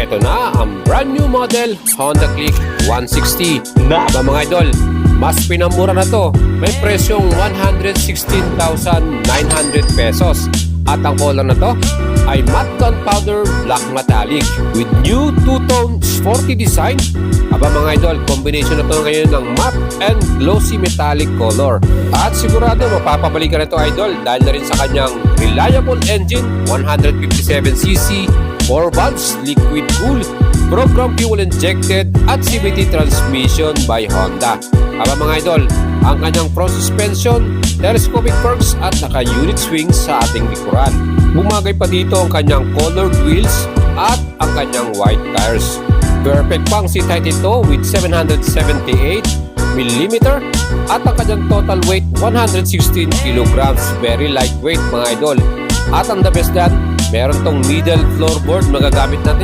Eto na ang brand new model Honda Click 160. Aba mga idol, mas pinamura na to. May presyong 116,900 pesos. At ang color na to ay matte gunpowder black metallic with new two-tone sporty design. Aba mga idol, combination na to ngayon ng matte and glossy metallic color. At sigurado mapapabalik ka na to idol dahil na rin sa kanyang reliable engine, 157cc, 4 valves, liquid cool, program fuel injected at CVT transmission by Honda. Aba mga idol, ang kanyang front suspension, telescopic forks at naka-unit swings sa ating likuran. Bumagay pa dito ang kanyang colored wheels at ang kanyang white tires. Perfect pang seat height ito with 778mm at ang kanyang total weight 116 kilograms. Very lightweight mga idol. At ang the best dyan, meron tong middle floorboard na gagamit natin